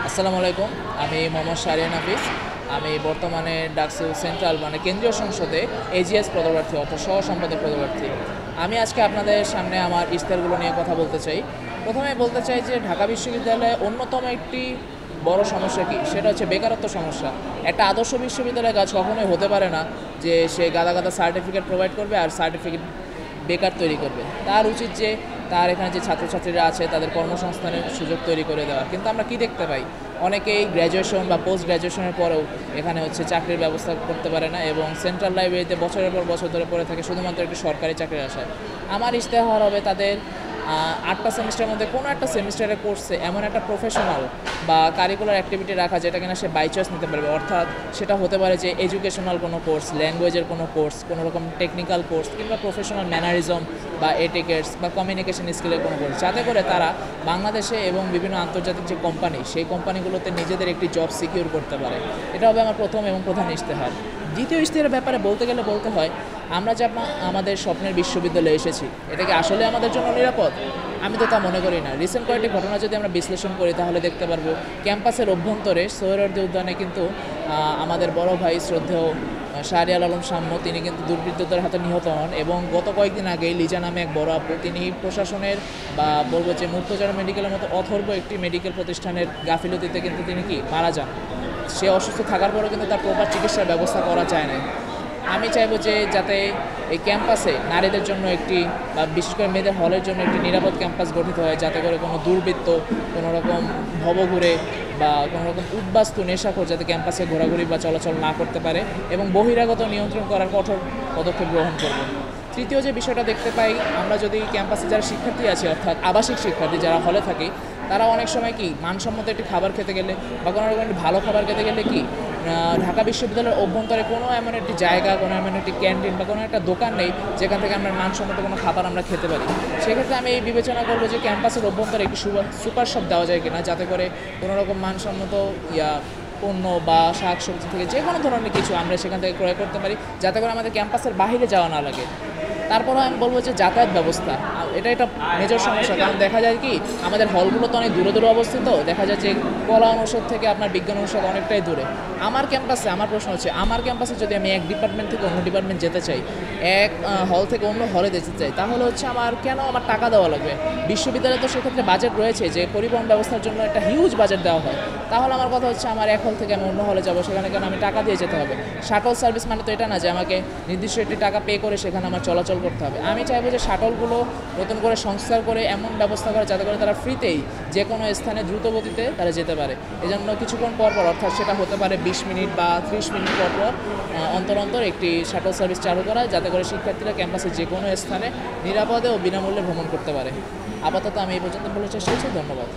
আসসালামু আলাইকুম। আমি মোহাম্মদ শাহরিয়ার নাফিস। আমি বর্তমানে ডাকসু সেন্ট্রাল কেন্দ্রীয় সংসদে এজিএস পদপ্রার্থী অর্থাৎ সহ সম্পাদক পদপ্রার্থী। আমি আজকে আপনাদের সামনে আমার ইশতেহারগুলো নিয়ে কথা বলতে চাই। প্রথমে বলতে চাই যে ঢাকা বিশ্ববিদ্যালয়ে অন্যতম একটি বড় সমস্যা কি, সেটা হচ্ছে বেকারত্ব সমস্যা। একটা আদর্শ বিশ্ববিদ্যালয়ের কাজ কখনোই হতে পারে না যে সে গাদা গাদা সার্টিফিকেট প্রোভাইড করবে আর সার্টিফিকেট বেকার তৈরি করবে। তার উচিত যে তার এখানে যে ছাত্রছাত্রীরা আছে তাদের কর্মসংস্থানের সুযোগ তৈরি করে দেওয়া। কিন্তু আমরা কি দেখতে পাই, অনেকেই গ্র্যাজুয়েশন বা পোস্ট গ্র্যাজুয়েশনের পরেও এখানে চাকরির ব্যবস্থা করতে পারে না এবং সেন্ট্রাল লাইব্রেরিতে বছরের পর বছর ধরে পড়ে থাকে শুধুমাত্র একটি সরকারি চাকরির আশায়। আমার ইশতেহার হবে তাদের 8টা সেমিস্টারের মধ্যে কোনো একটা সেমিস্টারের কোর্সে এমন একটা প্রফেশনাল বা কারিকুলার অ্যাক্টিভিটি রাখা যেটা কিনা সে বাই চয়েস নিতে পারবে। অর্থাৎ সেটা হতে পারে যে এডুকেশনাল কোনো কোর্স, ল্যাঙ্গুয়েজের কোনো কোর্স, কোনো রকম টেকনিক্যাল কোর্স কিংবা প্রফেশনাল ম্যানারিজম বা এটিকেটস বা কমিউনিকেশন স্কিলের কোনো কোর্স, যাতে করে তারা বাংলাদেশে এবং বিভিন্ন আন্তর্জাতিক যে কোম্পানি সেই কোম্পানিগুলোতে নিজেদের একটি জব সিকিউর করতে পারে। এটা হবে আমার প্রথম এবং প্রধান ইশতেহার। দ্বিতীয় ইশতেহারের ব্যাপারে বলতে গেলে বলতে হয়, আমরা যে আমাদের স্বপ্নের বিশ্ববিদ্যালয়ে এসেছি, এটা কি আসলে আমাদের জন্য নিরাপদ? আমি তো তা মনে করি না। রিসেন্ট কয়েকটি ঘটনা যদি আমরা বিশ্লেষণ করি তাহলে দেখতে পারবো ক্যাম্পাসের অভ্যন্তরে সোহরাওয়ার্দী উদ্যানে কিন্তু আমাদের বড় ভাই শ্রদ্ধেয় শাহরিয়ার আলম সাম্য তিনি কিন্তু দুর্বৃত্তদের হাতে নিহত হন এবং গত কয়েকদিন আগেই লিজা নামে এক বড় আপু, তিনি প্রশাসনের বা বলবো যে মুক্তচর মেডিকেলের মতো অথর্ব একটি মেডিকেল প্রতিষ্ঠানের গাফিলতিতে কিন্তু তিনি মারা যান। সে অসুস্থ থাকার পরেও কিন্তু তার প্রপার চিকিৎসার ব্যবস্থা করা যায় না। আমি চাইবো যে যাতে এই ক্যাম্পাসে নারীদের জন্য একটি বা বিশেষ করে মেয়েদের হলের জন্য একটি নিরাপদ ক্যাম্পাস গঠিত হয়, যাতে করে কোনো দুর্বৃত্ত, কোনো রকম ভবঘুরে বা কোনো রকম উদ্বাস্তু নেশাখোর যাতে ক্যাম্পাসে ঘোরাঘুরি বা চলাচল না করতে পারে এবং বহিরাগত নিয়ন্ত্রণ করার কঠোর পদক্ষেপ গ্রহণ করব। তৃতীয় যে বিষয়টা দেখতে পাই, আমরা যদি ক্যাম্পাসে যারা শিক্ষার্থী আছে অর্থাৎ আবাসিক শিক্ষার্থী যারা হলে থাকে, তারা অনেক সময় কি মানসম্মত একটি খাবার খেতে গেলে বা কোনো রকম একটি ভালো খাবার খেতে গেলে কি ঢাকা বিশ্ববিদ্যালয়ের অভ্যন্তরে কোনো এমন একটি জায়গা, কোনো এমন একটি ক্যান্টিন বা কোনো একটা দোকান নেই যেখান থেকে আমরা মানসম্মত কোনো খাবার আমরা খেতে পারি। সেক্ষেত্রে আমি এই বিবেচনা করবো যে ক্যাম্পাসের অভ্যন্তরে একটি সুপার শপ দেওয়া যায় কিনা, যাতে করে কোনো রকম মানসম্মত পণ্য বা শাকসবজি থেকে যে কোনো ধরনের কিছু আমরা সেখান থেকে ক্রয় করতে পারি, যাতে করে আমাদের ক্যাম্পাসের বাইরে যাওয়া না লাগে। তারপরেও আমি বলবো যে যাতায়াত ব্যবস্থা, এটা একটা মেজর সমস্যা। কারণ দেখা যায় কি আমাদের হলগুলো তো অনেক দূরে দূরে অবস্থিত, দেখা যায় যে কলা অনুষদ থেকে আপনার বিজ্ঞান অনুষদ অনেকটাই দূরে। আমার ক্যাম্পাসে, আমার প্রশ্ন হচ্ছে, আমার ক্যাম্পাসে যদি আমি এক ডিপার্টমেন্ট থেকে অন্য ডিপার্টমেন্ট যেতে চাই, এক হল থেকে অন্য হলে যেতে চাই, তাহলে আমার কেন আমার টাকা দেওয়া লাগবে? বিশ্ববিদ্যালয়ে তো সেক্ষেত্রে বাজেট রয়েছে যে পরিবহন ব্যবস্থার জন্য একটা হিউজ বাজেট দেওয়া হয়। তাহলে আমার কথা হচ্ছে আমার এক হল থেকে আমি অন্য হলে যাবো, সেখানে কেন আমি টাকা দিয়ে যেতে হবে? শাটল সার্ভিস মানে তো এটা না যে আমাকে নির্দিষ্ট একটি টাকা পে করে সেখানে আমার চলাচল করতে হবে। আমি চাইবো যে শাটলগুলো নতুন করে সংস্কার করে এমন ব্যবস্থা করে যাতে করে তারা ফ্রিতেই যে কোনো স্থানে দ্রুত গতিতে তারা যেতে পারে। এজন্য কিছুক্ষণ পর পর, অর্থাৎ সেটা হতে পারে 20 মিনিট বা 30 মিনিট পর পর অন্তর অন্তর একটি শাটল সার্ভিস চালু করা, যাতে করে শিক্ষার্থীরা ক্যাম্পাসে যে কোনো স্থানে নিরাপদে ও বিনামূল্যে ভ্রমণ করতে পারে। আপাতত আমি এই পর্যন্ত বলে শেষ করছি। ধন্যবাদ।